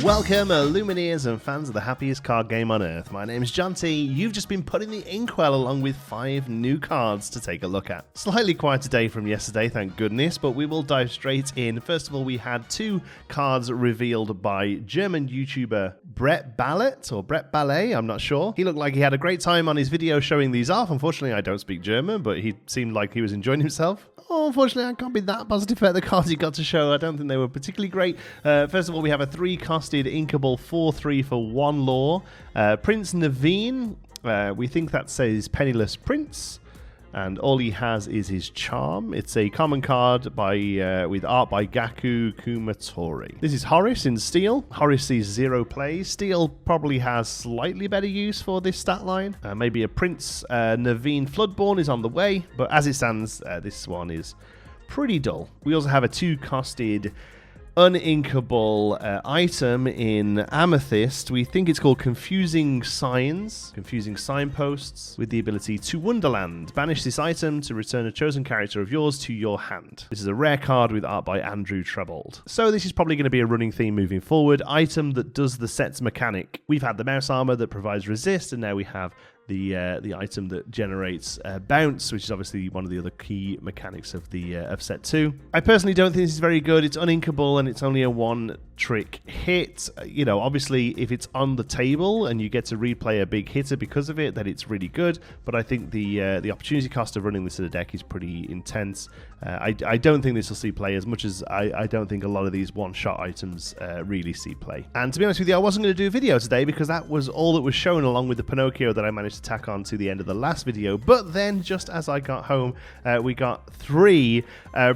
Welcome, Lumineers and fans of the happiest card game on earth. My name is John T. You've just been put in the inkwell along with 5 new cards to take a look at. Slightly quieter day from yesterday, thank goodness, but we will dive straight in. First of all, we had 2 cards revealed by German YouTuber Brett Ballet, I'm not sure. He looked like he had a great time on his video showing these off. Unfortunately, I don't speak German, but he seemed like he was enjoying himself. Oh, unfortunately, I can't be that positive about the cards he got to show. I don't think they were particularly great. First of all, we have a 3-costed inkable 4/3 for 1 lore. Prince Naveen, we think that says Penniless Prince. And all he has is his charm. It's a common card with art by Gaku Kumatori. This is Horace in Steel. Horace sees 0 plays. Steel probably has slightly better use for this stat line. Maybe a Prince Naveen Floodborn is on the way, but as it stands, this one is pretty dull. We also have a 2-costed uninkable item in Amethyst. We think it's called Confusing Signposts, with the ability to Wonderland. Banish this item to return a chosen character of yours to your hand. This is a rare card with art by Andrew Trebold. So this is probably going to be a running theme moving forward. Item that does the set's mechanic. We've had the mouse armor that provides resist, and now we have the item that generates bounce, which is obviously one of the other key mechanics of set 2. I personally don't think this is very good. It's uninkable and it's only a 1-trick hit. You know, obviously if it's on the table and you get to replay a big hitter because of it, then it's really good. But I think the opportunity cost of running this in a deck is pretty intense. I don't think this will see play as much as I don't think a lot of these one-shot items really see play. And to be honest with you, I wasn't going to do a video today because that was all that was shown along with the Pinocchio that I managed to tack on to the end of the last video. But then just as I got home, we got 3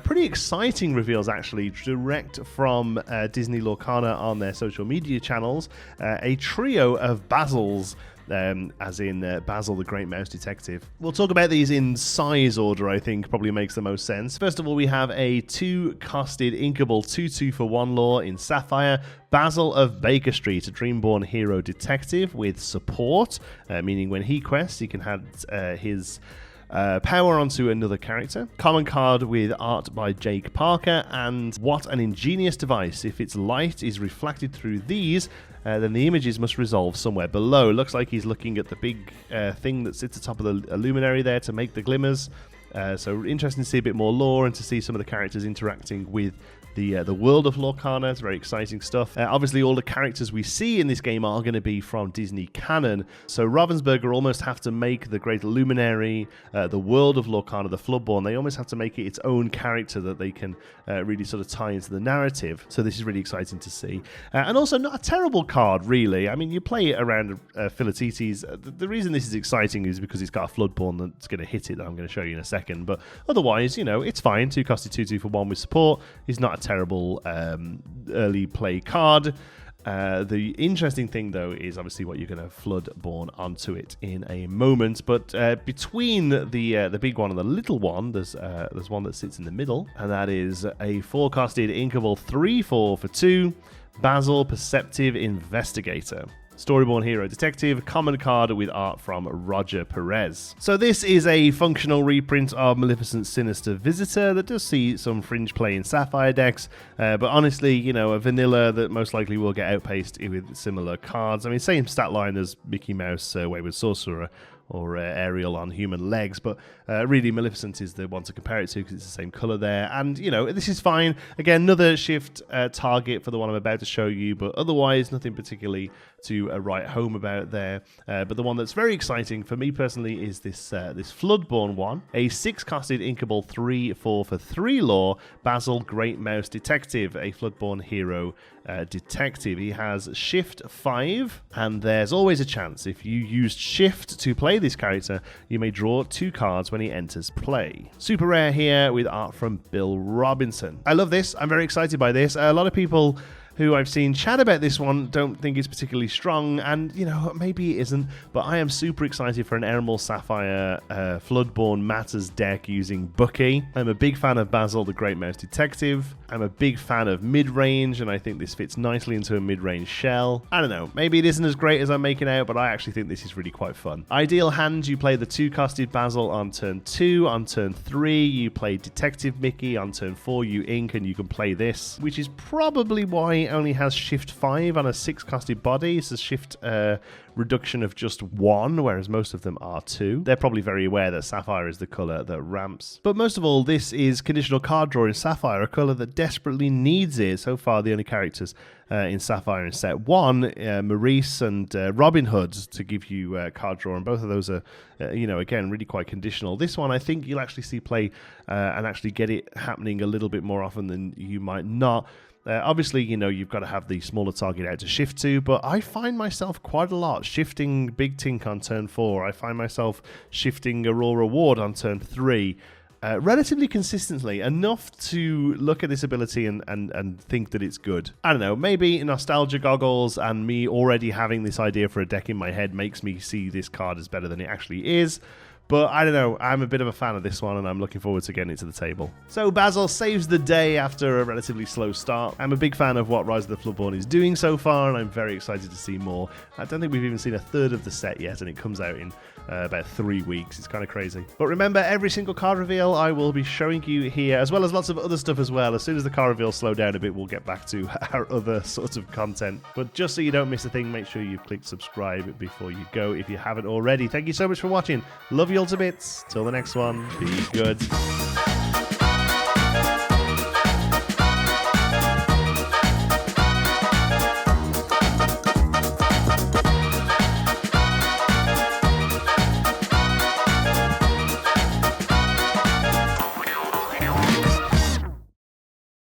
pretty exciting reveals actually direct from Disney Lorcana on their social media channels. A trio of Basils, as in Basil the Great Mouse Detective. We'll talk about these in size order, I think probably makes the most sense. First of all, we have a 2-costed inkable 2/2 for 1 lore in Sapphire. Basil of Baker Street, a Dreamborn hero detective with support, meaning when he quests, he can have his power onto another character. Common card with art by Jake Parker, and what an ingenious device. If its light is reflected through these, then the images must resolve somewhere below. Looks like he's looking at the big thing that sits atop of the luminary there to make the glimmers. So interesting to see a bit more lore and to see some of the characters interacting with the world of Lorcana. It's very exciting stuff. Obviously, all the characters we see in this game are going to be from Disney canon. So Ravensburger almost have to make the Great Luminary, the world of Lorcana, the Floodborn. They almost have to make it its own character that they can really sort of tie into the narrative. So this is really exciting to see. And also not a terrible card, really. I mean, you play it around Philatites. The reason this is exciting is because it's got a Floodborn that's going to hit it that I'm going to show you in a second. But otherwise, you know, it's fine. 2-costed 2/2 for 1 with support is not a terrible early play card. The interesting thing, though, is obviously what you're going to Floodborn onto it in a moment. But between the big one and the little one, there's one that sits in the middle, and that is a 4-costed inkable 3/4 for 2, Basil Perceptive Investigator. Storyborn Hero Detective, common card with art from Roger Perez. So this is a functional reprint of Maleficent's Sinister Visitor that does see some fringe play in Sapphire decks, but honestly, you know, a vanilla that most likely will get outpaced with similar cards. I mean, same stat line as Mickey Mouse, Wayward Sorcerer, or Ariel on human legs, but really Maleficent is the one to compare it to because it's the same color there. And, you know, this is fine. Again, another shift target for the one I'm about to show you, but otherwise nothing particularly to write home about there. But the one that's very exciting for me personally is this Floodborn one, a 6-costed inkable 3/4 for 3 lore, Basil Great Mouse Detective, a Floodborn hero detective. He has Shift 5, and there's always a chance if you used Shift to play this character, you may draw 2 cards when he enters play. Super rare here with art from Bill Robinson. I love this. I'm very excited by this. A lot of people who I've seen chat about this one don't think it's particularly strong, and, you know, maybe it isn't, but I am super excited for an Emerald Sapphire Floodborn Matters deck using Bucky. I'm a big fan of Basil the Great Mouse Detective. I'm a big fan of mid-range, and I think this fits nicely into a mid-range shell. I don't know, maybe it isn't as great as I'm making out, but I actually think this is really quite fun. Ideal hand, you play the 2-costed Basil on turn 2. On turn 3, you play Detective Mickey. On turn 4, you ink, and you can play this, which is probably why Unfortunately, it only has shift 5 on a 6-costed body. It's a shift reduction of just 1, whereas most of them are 2. They're probably very aware that Sapphire is the colour that ramps. But most of all, this is conditional card draw in Sapphire, a colour that desperately needs it. So far, the only characters in Sapphire in set 1, Maurice and Robin Hood, to give you card draw, and both of those are, again, really quite conditional. This one, I think you'll actually see play and actually get it happening a little bit more often than you might not. Obviously, you've got to have the smaller target out to shift to, but I find myself quite a lot shifting Big Tink on turn 4. I find myself shifting Aurora Ward on turn 3. Relatively consistently, enough to look at this ability and think that it's good. I don't know, maybe nostalgia goggles and me already having this idea for a deck in my head makes me see this card as better than it actually is. But I don't know, I'm a bit of a fan of this one and I'm looking forward to getting it to the table. So Basil saves the day after a relatively slow start. I'm a big fan of what Rise of the Floodborn is doing so far, and I'm very excited to see more. I don't think we've even seen a third of the set yet, and it comes out in about 3 weeks. It's kind of crazy. But remember, every single card reveal I will be showing you here, as well as lots of other stuff as well. As soon as the card reveals slow down a bit, we'll get back to our other sorts of content. But just so you don't miss a thing, make sure you click subscribe before you go if you haven't already. Thank you so much for watching. Love you all to bits. Till the next one, be good.